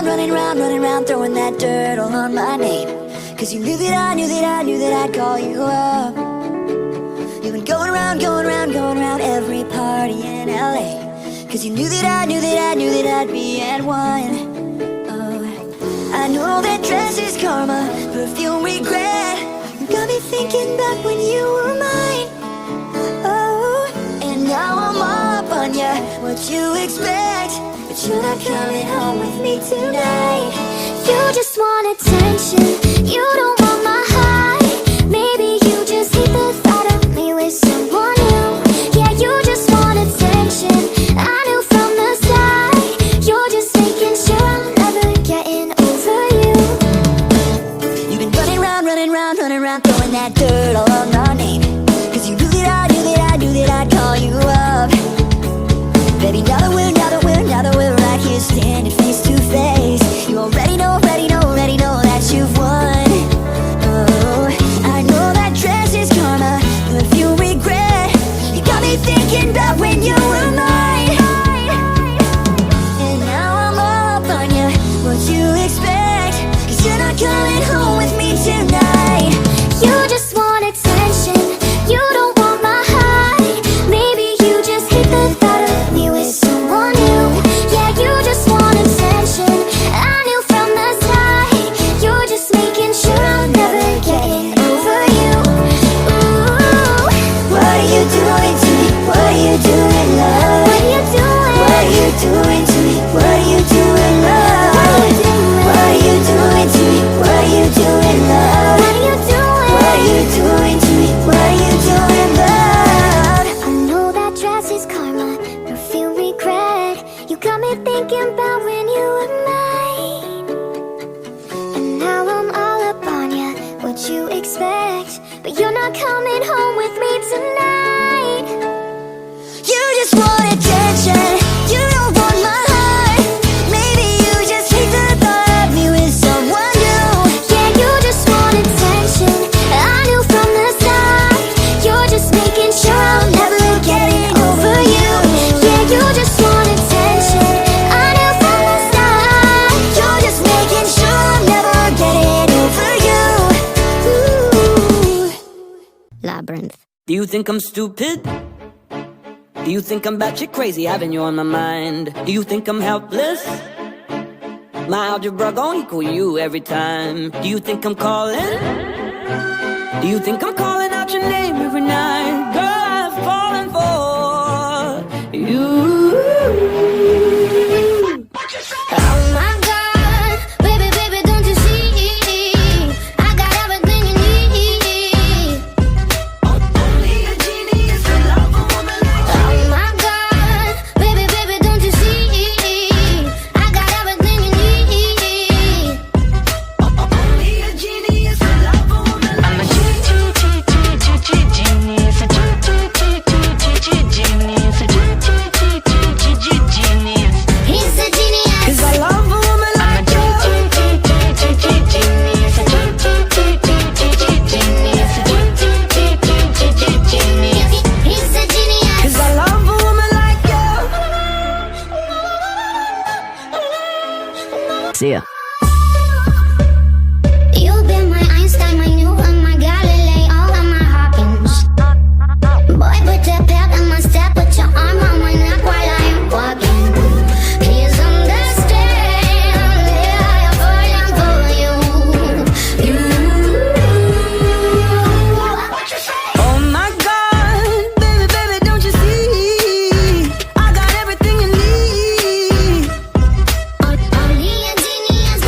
round, running round, running round, throwing that dirt all on my name. Cause you knew that I knew that I knew that I'd call you up. You've been going round, going round, going round every party in LA. Cause you knew that I knew that I knew that I'd be at one. I know that dress is karma, perfume regret. You got me thinking back when you were mine. Oh, and now I'm all up on ya. What you expect? But you're not coming home with me tonight. You just want attention. You don't want my high. Maybe you just hate the thought of me with someone new. Yeah, you just want attention. I knew from the start. You're just making sure I'm never getting over you. You've been running round, running round, running round, throwing that dirt all on my name. Cause you knew that I knew that I knew that I'd call you up. Baby, now that we're right here standing face to face, you already know that you've won. Oh, I know that dress is karma, perfume regret. You got me thinking about when you were mine. And now I'm all up on you. What you expect? Cause you're not coming home with me tonight. You just want attention. You don't want my high. Maybe you just hate the thought of me with someone new. Yeah, you just want attention. I knew from the start. You're just making sure I'm never getting over you. Ooh, what are you doing to me? What are you doing, love? What are you doing? What are you doing to me? What are you doing, love? What are you doing to me? What are you doing, love? What are you doing? What are you doing to me? What are you doing, love? I know that dress is karma, perfume regret. You got me thinking about when you were mine. And now I'm all up on ya. What you expect? But you're not coming home with me tonight. You just want attention. You don't want my heart. Maybe you just hate the thought of me with someone new. Yeah, you just want attention. I knew from the start. You're just making sure I'm never getting over you. Yeah, you just want attention. I knew from the start. You're just making sure I'm never getting over you. Ooh. Labyrinth. Do you think I'm stupid? Do you think I'm batshit crazy having you on my mind? Do you think I'm helpless? My algebra gon' equal you every time. Do you think I'm calling? Do you think I'm calling out your name every night? Girl, I've fallen for you. Oh my God, baby, baby, don't you see? I got everything you need. Only a genius can love a woman like you. Oh my God, baby, baby, don't you see? I got everything you need. Only a genius can love a woman like I'm a genius, a genius, a genius. He's a genius. Cause I love a woman I'm a like you. genius, a genius. He's a genius. Cause I love a woman like you. See ya. You've been my Einstein, my Newton, my Galileo, and my Hawkins. Boy, put your pep in my step, put your arm on my neck while I'm walking. Please understand, yeah, I'm falling for you. Oh my God, baby, baby, don't you see? I got everything you need. Only a genius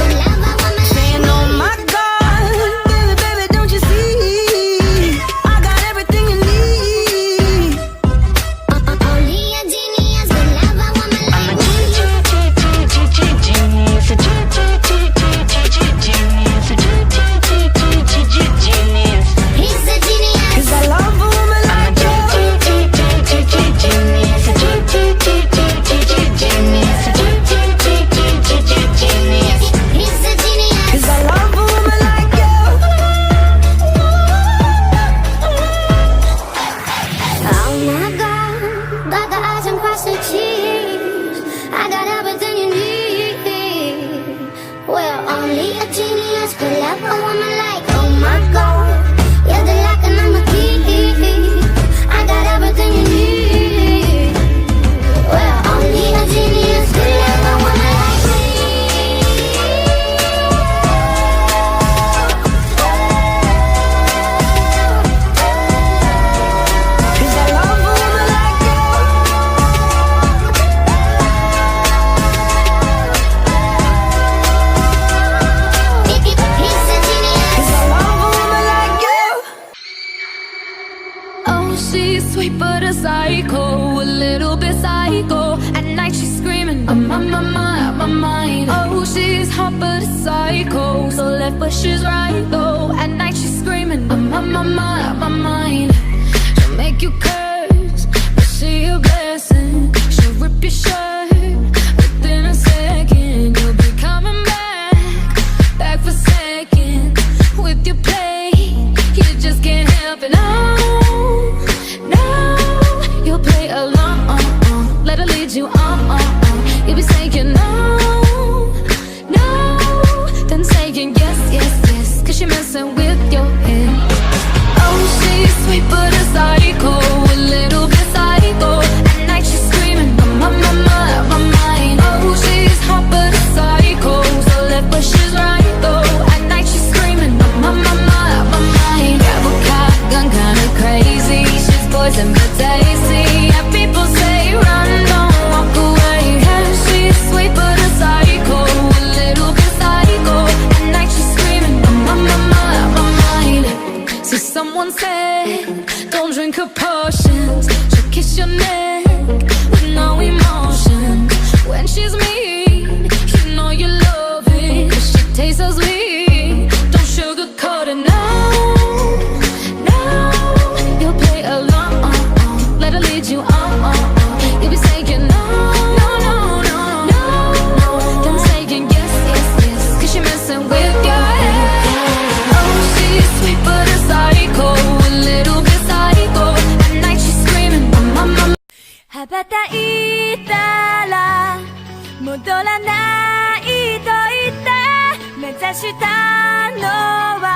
but a psycho, a little bit psycho. At night she's screaming, I'm on my mind. Oh, she's hot but a psycho, so left but she's right though. At night she's screaming, I'm on my mind. She'll make you curse, but she a blessing. She'll rip your shirt within a second. You'll be coming back for seconds with your play. You just can't help it. No, you'll play along. Let her lead you on. You'll be saying no, then saying yes, cause you're messing with your head. Oh, she's sweet but a psycho, a little bit psycho. At night she's screaming, I'm on my mind. Oh, she's hot but a psycho, so left but she's right though. At night she's screaming, I'm on my mind. Grab a gun, kinda crazy. She's poison but tasty. Yeah, people say run, don't walk away. Yeah, she's sweet but a psycho, a little bit psycho. At night she's screaming, I'm on my mind. See, someone said, don't drink her potions. She'll kiss your neck with no emotion. When she's mean, you know you love it, 'cause she tastes so sweet. Don't sugarcoat it, no. You'll play along. Let her lead you on. You'll be saying no. Then saying yes, 'cause you're messing with your head. Oh, she's sweet but a psycho, a little bit psycho. At night she's screaming, I'm羽ばたいたら戻らないと言って目指したのは